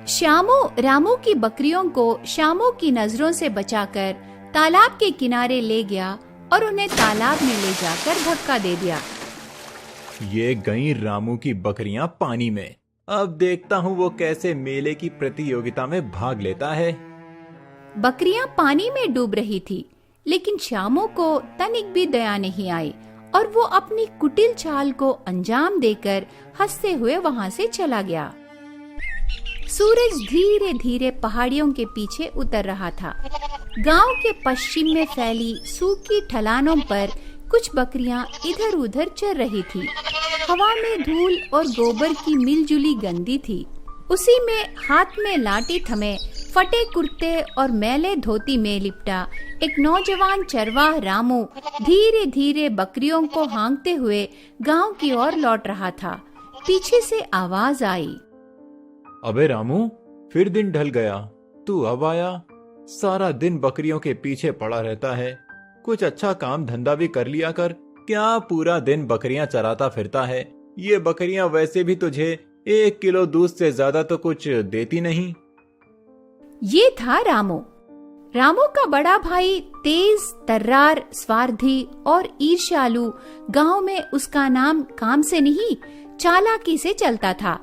श्यामू रामू की बकरियों को श्यामू की नजरों से बचाकर तालाब के किनारे ले गया और उन्हें तालाब में ले जाकर धक्का दे दिया। ये गई रामू की बकरियां पानी में। अब देखता हूँ वो कैसे मेले की प्रतियोगिता में भाग लेता है। बकरियां पानी में डूब रही थी, लेकिन श्यामू को तनिक भी दया नहीं आई और वो अपनी कुटिल चाल को अंजाम देकर हंसते हुए वहां से चला गया। सूरज धीरे धीरे पहाड़ियों के पीछे उतर रहा था। गांव के पश्चिम में फैली सूखी ढलानों पर कुछ बकरियां इधर-उधर चर रही थी। हवा में धूल और गोबर की मिलजुली गंधी थी। उसी में हाथ में लाठी थमे, फटे कुर्ते और मैले धोती में लिपटा एक नौजवान चरवाह रामू धीरे धीरे बकरियों को हाँकते हुए गांव की ओर लौट रहा था। पीछे से आवाज आई, अबे रामू, फिर दिन ढल गया, तू अब आया। सारा दिन बकरियों के पीछे पड़ा रहता है। कुछ अच्छा काम धंधा भी कर लिया कर। क्या पूरा दिन बकरियां चराता फिरता है? ये बकरियां वैसे भी तुझे 1 किलो दूध से ज्यादा तो कुछ देती नहीं। ये था रामू। रामू का बड़ा भाई तेज, तर्रार, स्वार्थी और ईर्ष्यालु गांव में उसका नाम काम से नहीं चालाकी से चलता था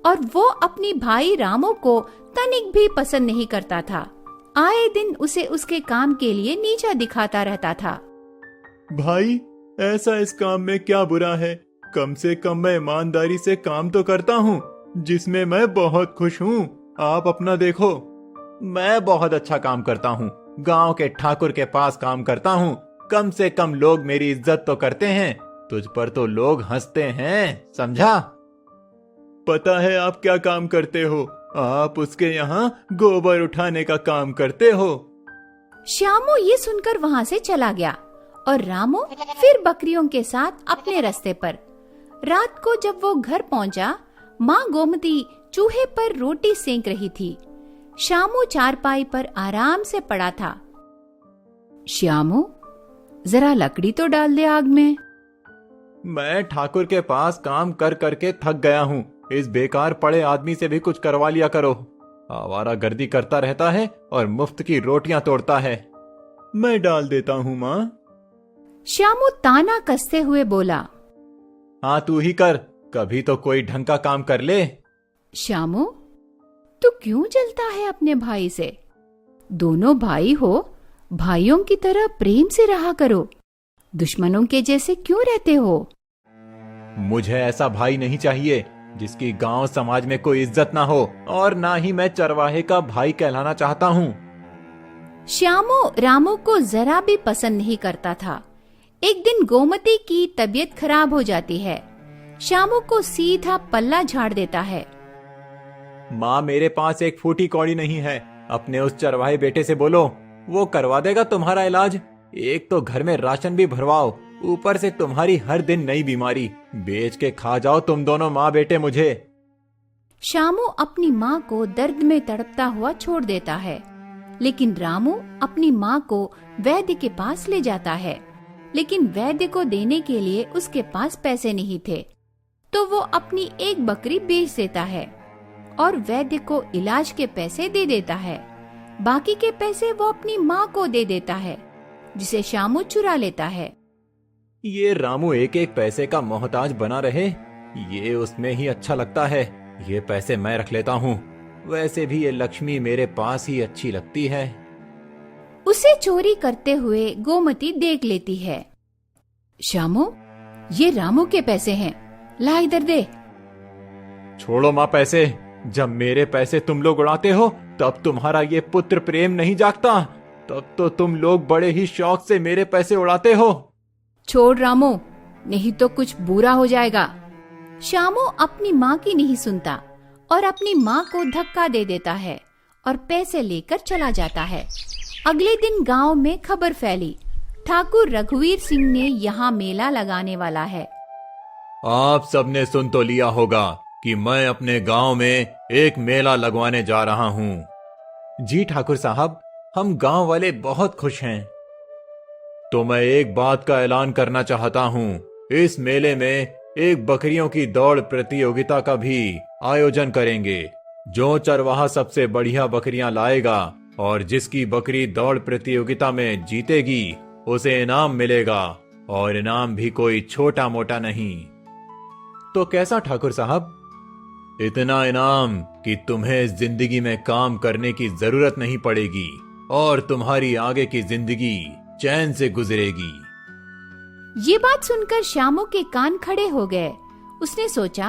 और वो अपनी भाई रामू को तनिक भी पसंद नहीं करता था। आए दिन उसे उसके काम के लिए नीचा दिखाता रहता था। भाई, ऐसा इस काम में क्या बुरा है? कम से कम मैं ईमानदारी से काम तो करता हूँ, जिसमें मैं बहुत खुश हूँ। आप अपना देखो। मैं बहुत अच्छा काम करता हूँ। गांव के ठाकुर के पास काम करता हूँ। कम से कम लोग मेरी इज्जत तो करते हैं। तुझ पर तो लोग हंसते हैं, समझा? पता है आप क्या काम करते हो? आप उसके यहाँ गोबर उठाने का काम करते हो। श्यामू ये सुनकर वहाँ से चला गया और रामू फिर बकरियों के साथ अपने रास्ते पर। रात को जब वो घर पहुँचा, माँ गोमती चूल्हे पर रोटी सेंक रही थी। श्यामू चारपाई पर आराम से पड़ा था। श्यामू, जरा लकड़ी तो डाल दे आग में। मैं ठाकुर के पास काम कर करके थक गया हूँ। इस बेकार पड़े आदमी से भी कुछ करवा लिया करो। आवारागर्दी करता रहता है और मुफ्त की रोटियां तोड़ता है। मैं डाल देता हूँ माँ। श्यामू ताना कसते हुए बोला, हाँ तू ही कर, कभी तो कोई ढंग का काम कर ले। श्यामू, तू क्यों जलता है अपने भाई से? दोनों भाई हो, भाइयों की तरह प्रेम से रहा करो। दुश्मनों के जैसे क्यों रहते हो? मुझे ऐसा भाई नहीं चाहिए जिसकी गांव समाज में कोई इज्जत ना हो, और ना ही मैं चरवाहे का भाई कहलाना चाहता हूँ। श्यामू रामू को जरा भी पसंद नहीं करता था। एक दिन गोमती की तबीयत खराब हो जाती है। श्यामू को सीधा पल्ला झाड़ देता है। माँ, मेरे पास एक फूटी कौड़ी नहीं है। अपने उस चरवाहे बेटे से बोलो, वो करवा देगा तुम्हारा इलाज। एक तो घर में राशन भी भरवाओ, ऊपर से तुम्हारी हर दिन नई बीमारी। बेच के खा जाओ तुम दोनों माँ बेटे मुझे। श्यामू अपनी माँ को दर्द में तड़पता हुआ छोड़ देता है, लेकिन रामू अपनी माँ को वैद्य के पास ले जाता है। लेकिन वैद्य को देने के लिए उसके पास पैसे नहीं थे, तो वो अपनी एक बकरी बेच देता है और वैद्य को इलाज के पैसे दे देता है। बाकी के पैसे वो अपनी माँ को दे देता है, जिसे श्यामू चुरा लेता है। ये रामू एक एक पैसे का मोहताज बना रहे, ये उसमें ही अच्छा लगता है। ये पैसे मैं रख लेता हूँ। वैसे भी ये लक्ष्मी मेरे पास ही अच्छी लगती है। उसे चोरी करते हुए गोमती देख लेती है। श्यामू, ये रामू के पैसे हैं, ला इधर दे। छोड़ो माँ पैसे। जब मेरे पैसे तुम लोग उड़ाते हो, तब तुम्हारा ये पुत्र प्रेम नहीं जागता। तब तो तुम लोग बड़े ही शौक से मेरे पैसे उड़ाते हो। छोड़ रामू, नहीं तो कुछ बुरा हो जाएगा। श्यामू अपनी माँ की नहीं सुनता और अपनी माँ को धक्का दे देता है और पैसे लेकर चला जाता है। अगले दिन गांव में खबर फैली, ठाकुर रघुवीर सिंह ने यहाँ मेला लगाने वाला है। आप सबने सुन तो लिया होगा कि मैं अपने गांव में एक मेला लगवाने जा रहा हूँ। जी ठाकुर साहब, हम गांव वाले बहुत खुश हैं। तो मैं एक बात का ऐलान करना चाहता हूँ। इस मेले में एक बकरियों की दौड़ प्रतियोगिता का भी आयोजन करेंगे। जो चरवाहा सबसे बढ़िया बकरियां लाएगा और जिसकी बकरी दौड़ प्रतियोगिता में जीतेगी उसे इनाम मिलेगा, और इनाम भी कोई छोटा मोटा नहीं। तो कैसा ठाकुर साहब? इतना इनाम कि तुम्हें इस जिंदगी में काम करने की जरूरत नहीं पड़ेगी और तुम्हारी आगे की जिंदगी चैन से गुजरेगी। ये बात सुनकर श्यामू के कान खड़े हो गए। उसने सोचा,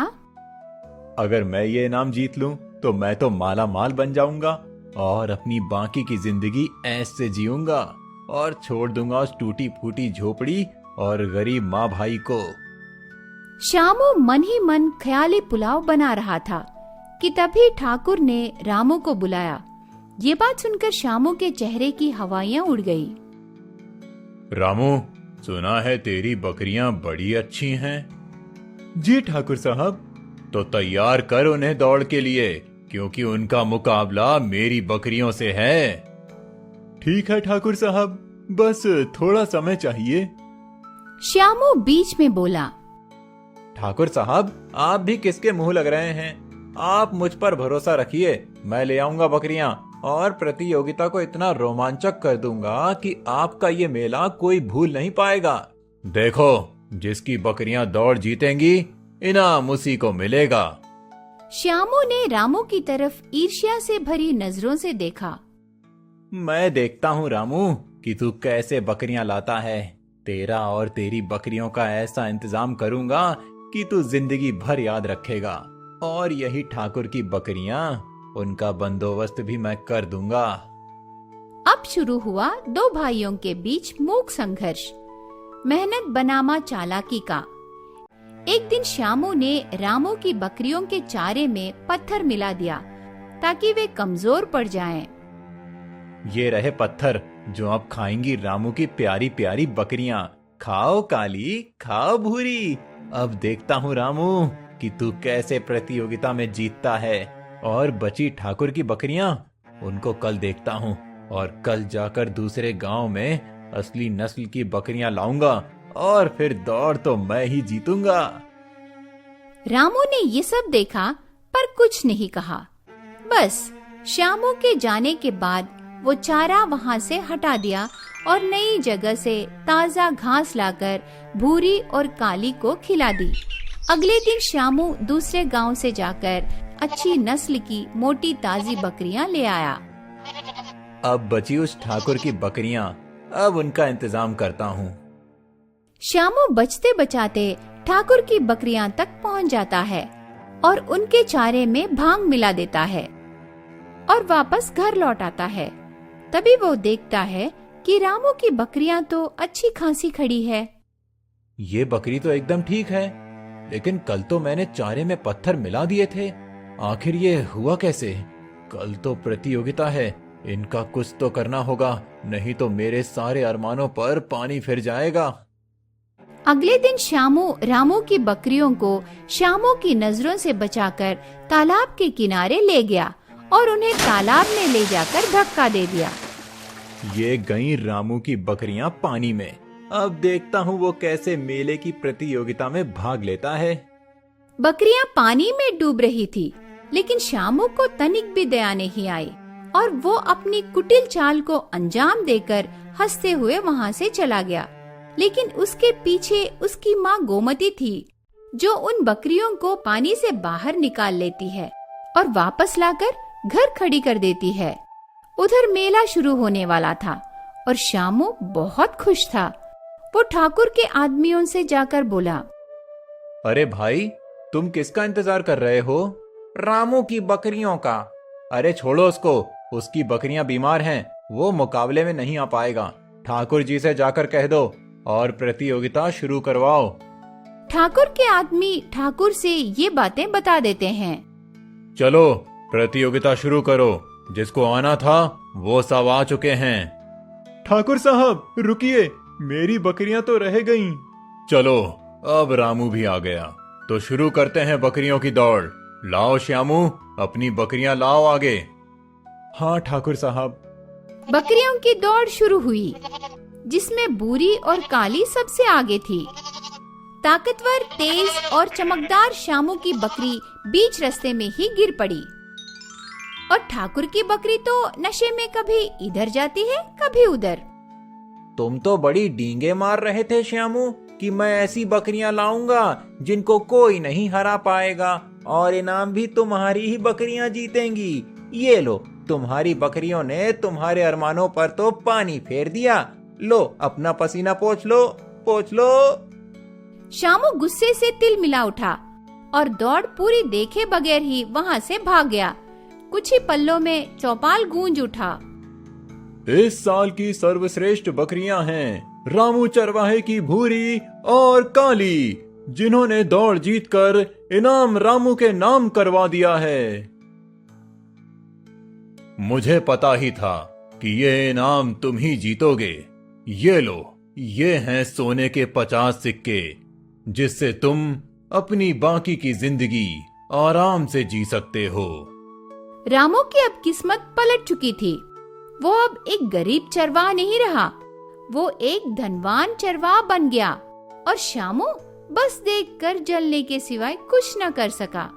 अगर मैं ये इनाम जीत लूं तो मैं तो माला माल बन जाऊंगा और अपनी बाकी की जिंदगी ऐसे जीऊंगा और छोड़ दूंगा उस टूटी फूटी झोपड़ी और गरीब माँ भाई को। श्यामू मन ही मन ख्याली पुलाव बना रहा था कि तभी ठाकुर ने रामू को बुलाया। ये बात सुनकर श्यामू के चेहरे की हवाइयां उड़ गई। रामू, सुना है तेरी बकरियां बड़ी अच्छी हैं। जी ठाकुर साहब। तो तैयार कर उन्हें दौड़ के लिए, क्योंकि उनका मुकाबला मेरी बकरियों से है। ठीक है ठाकुर साहब, बस थोड़ा समय चाहिए। श्यामू बीच में बोला, ठाकुर साहब, आप भी किसके मुंह लग रहे हैं? आप मुझ पर भरोसा रखिए, मैं ले आऊंगा बकरियां और प्रतियोगिता को इतना रोमांचक कर दूंगा कि आपका ये मेला कोई भूल नहीं पाएगा। देखो, जिसकी बकरियां दौड़ जीतेंगी इनाम उसी को मिलेगा। श्यामू ने रामू की तरफ ईर्ष्या से भरी नजरों से देखा। मैं देखता हूँ रामू कि तू कैसे बकरियां लाता है। तेरा और तेरी बकरियों का ऐसा इंतजाम करूंगा कि तू जिंदगी भर याद रखेगा। और यही ठाकुर की बकरियां, उनका बंदोबस्त भी मैं कर दूंगा। अब शुरू हुआ दो भाइयों के बीच मूक संघर्ष, मेहनत बनामा चालाकी का। एक दिन श्यामू ने रामू की बकरियों के चारे में पत्थर मिला दिया ताकि वे कमजोर पड़ जाएं। ये रहे पत्थर जो अब खाएंगी रामू की प्यारी प्यारी बकरियां। खाओ काली, खाओ भूरी। अब देखता हूँ रामू कि तू कैसे प्रतियोगिता में जीतता है। और बची ठाकुर की बकरियां, उनको कल देखता हूँ और कल जाकर दूसरे गांव में असली नस्ल की बकरियां लाऊंगा और फिर दौड़ तो मैं ही जीतूंगा। रामू ने ये सब देखा पर कुछ नहीं कहा। बस श्यामू के जाने के बाद वो चारा वहाँ से हटा दिया और नई जगह से ताजा घास लाकर भूरी और काली को खिला दी। अगले दिन श्यामू दूसरे गांव से जाकर अच्छी नस्ल की मोटी ताजी बकरियां ले आया। अब बची उस ठाकुर की बकरियां, अब उनका इंतजाम करता हूँ। श्यामू बचते बचाते ठाकुर की बकरियां तक पहुंच जाता है और उनके चारे में भांग मिला देता है और वापस घर लौट आता है। तभी वो देखता है कि रामू की बकरियां तो अच्छी खासी खड़ी है। ये बकरी तो एकदम ठीक है, लेकिन कल तो मैंने चारे में पत्थर मिला दिए थे। आखिर ये हुआ कैसे? कल तो प्रतियोगिता है, इनका कुछ तो करना होगा, नहीं तो मेरे सारे अरमानों पर पानी फिर जाएगा। अगले दिन श्यामू रामू की बकरियों को श्यामू की नजरों से बचाकर तालाब के किनारे ले गया और उन्हें तालाब में ले जाकर धक्का दे दिया। ये गई रामू की बकरियां पानी में। अब देखता हूँ वो कैसे मेले की प्रतियोगिता में भाग लेता है। बकरियां पानी में डूब रही थी, लेकिन श्यामू को तनिक भी दया नहीं आई और वो अपनी कुटिल चाल को अंजाम देकर हंसते हुए वहाँ से चला गया। लेकिन उसके पीछे उसकी माँ गोमती थी, जो उन बकरियों को पानी से बाहर निकाल लेती है और वापस लाकर घर खड़ी कर देती है। उधर मेला शुरू होने वाला था और श्यामू बहुत खुश था। वो ठाकुर के आदमियों से जाकर बोला, अरे भाई, तुम किसका इंतजार कर रहे हो? रामू की बकरियों का। अरे छोड़ो उसको, उसकी बकरियां बीमार हैं, वो मुकाबले में नहीं आ पाएगा। ठाकुर जी से जाकर कह दो और प्रतियोगिता शुरू करवाओ। ठाकुर के आदमी ठाकुर से ये बातें बता देते हैं। चलो प्रतियोगिता शुरू करो, जिसको आना था वो सब आ चुके हैं। ठाकुर साहब रुकिए, मेरी बकरियां तो रह गईं। चलो अब रामू भी आ गया, तो शुरू करते हैं बकरियों की दौड़। लाओ श्यामू, अपनी बकरियां लाओ आगे। हाँ ठाकुर साहब। बकरियों की दौड़ शुरू हुई, जिसमें बूरी और काली सबसे आगे थी। ताकतवर, तेज और चमकदार श्यामू की बकरी बीच रास्ते में ही गिर पड़ी। और ठाकुर की बकरी तो नशे में कभी इधर जाती है कभी उधर। तुम तो बड़ी डींगे मार रहे थे श्यामू कि मैं ऐसी बकरियां लाऊंगा जिनको कोई नहीं हरा पाएगा और इनाम भी तुम्हारी ही बकरियां जीतेंगी। ये लो, तुम्हारी बकरियों ने तुम्हारे अरमानों पर तो पानी फेर दिया। लो, अपना पसीना पोंछ लो, पोंछ लो। श्यामू गुस्से से तिल मिला उठा और दौड़ पूरी देखे बगैर ही वहाँ से भाग गया। कुछ ही पल्लों में चौपाल गूंज उठा। इस साल की सर्वश्रेष्ठ बकरियां हैं रामू चरवाहे की भूरी और काली, जिन्होंने दौड़ जीतकर इनाम रामू के नाम करवा दिया है। मुझे पता ही था कि ये इनाम तुम ही जीतोगे। ये लो, ये हैं सोने के 50 सिक्के, जिससे तुम अपनी बाकी की जिंदगी आराम से जी सकते हो। रामू की अब किस्मत पलट चुकी थी। वो अब एक गरीब चरवाहा नहीं रहा, वो एक धनवान चरवाहा बन गया और श्यामू बस देखकर जलने के सिवाय कुछ न कर सका।